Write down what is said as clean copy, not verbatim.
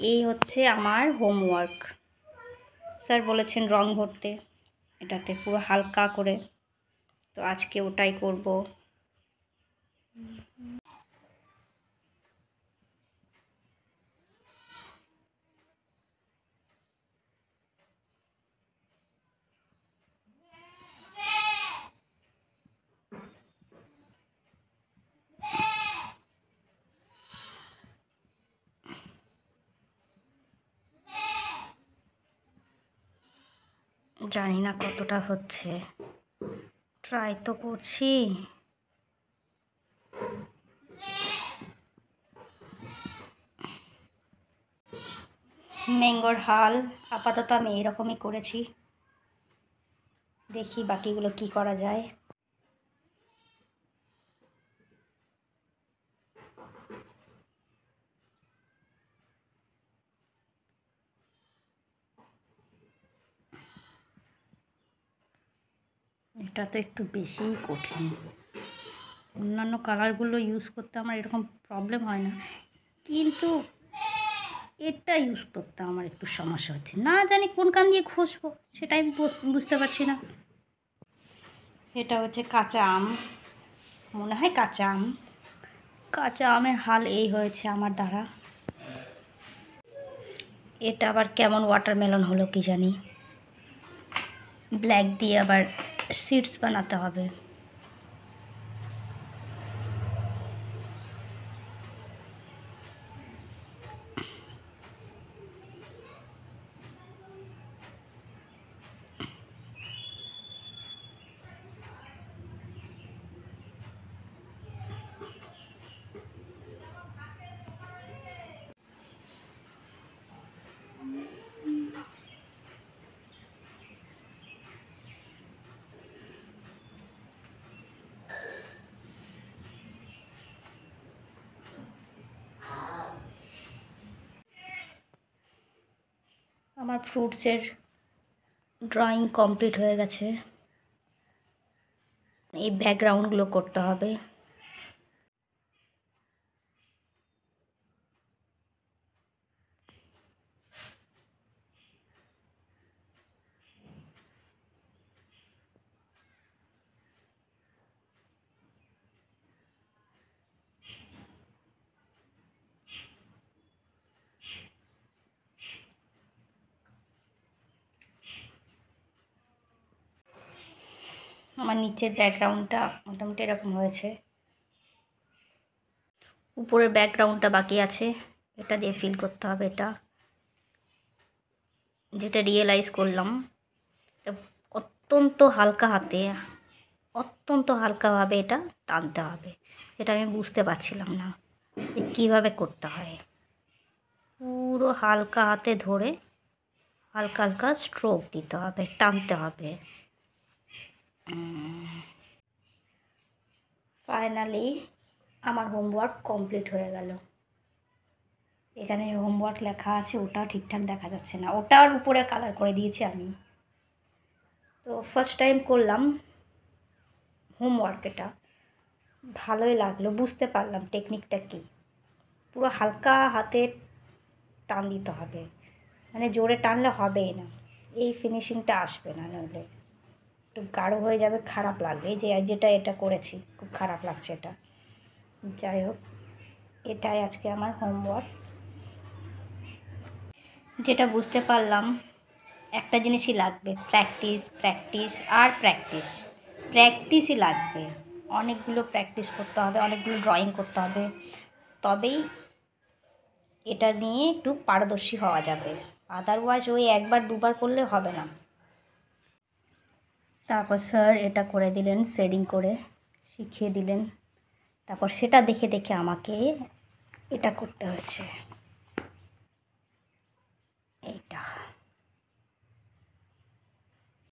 এই হচ্ছে আমার হোমওয়ার্ক। স্যার বলেছেন রং ভরতে এটাতে পুরো হালকা করে, তো আজকে ওটাই করব। জানি না কতটা হচ্ছে, ট্রাই তো করছি। ম্যাঙ্গোর হাল আপাতত আমি এরকমই করেছি, দেখি বাকিগুলো কি করা যায়। এটা তো একটু বেশিই কঠিন, অন্যান্য কালারগুলো ইউজ করতে আমার এরকম প্রবলেম হয় না, কিন্তু এটা ইউজ করতে আমার একটু সমস্যা হচ্ছে। না জানি কোন কান দিয়ে ঘষবো সেটাই আমি বুঝতে পারছি না। এটা হচ্ছে কাঁচা আম, মনে হয় কাঁচা আম। কাঁচা আমের হাল এই হয়েছে আমার দ্বারা। এটা আবার কেমন ওয়াটারমেলন হলো কি জানি, ব্ল্যাক দিয়ে আবার সিডস বানাতে হবে। আমার ফ্রুটসের ড্রয়িং কমপ্লিট হয়ে গেছে, এই ব্যাকগ্রাউন্ডগুলো করতে হবে। আমার নিচের ব্যাকগ্রাউন্ডটা মোটামুটি এরকম হয়েছে, উপরের ব্যাকগ্রাউন্ডটা বাকি আছে, এটা দিয়ে ফিল করতে হবে। এটা যেটা রিয়েলাইজ করলাম, এটা অত্যন্ত হালকা হাতে, অত্যন্ত হালকাভাবে এটা টানতে হবে, এটা আমি বুঝতে পারছিলাম না যে কীভাবে করতে হয়। পুরো হালকা হাতে ধরে হালকা হালকা স্ট্রোক দিতে হবে, টানতে হবে। ফাইনালি আমার হোমওয়ার্ক কমপ্লিট হয়ে গেল। এখানে হোমওয়ার্ক লেখা আছে ওটাও ঠিকঠাক দেখা যাচ্ছে না, ওটার উপরে কালার করে দিয়েছি আমি। তো ফার্স্ট টাইম করলাম হোমওয়ার্ক, এটা ভালোই লাগলো, বুঝতে পারলাম টেকনিকটা কী। পুরো হালকা হাতে টান দিতে হবে, মানে জোরে টানলে হবেই না, এই ফিনিশিংটা আসবে না, নইলে একটু গাঢ় হয়ে যাবে, খারাপ লাগবে। যেটা এটা করেছি খুব খারাপ লাগছে এটা। যাই হোক, এটাই আজকে আমার হোমওয়ার্ক। যেটা বুঝতে পারলাম, একটা জিনিসই লাগবে, প্র্যাকটিস, প্র্যাকটিস আর প্র্যাকটিস। প্র্যাকটিসই লাগবে, অনেকগুলো প্র্যাকটিস করতে হবে, অনেকগুলো ড্রয়িং করতে হবে, তবেই এটা নিয়ে একটু পারদর্শী হওয়া যাবে। আদারওয়াইজ ওই একবার দুবার করলে হবে না। তারপর স্যার এটা করে দিলেন, শেডিং করে শিখিয়ে দিলেন, তারপর সেটা দেখে দেখে আমাকে এটা করতে হচ্ছে।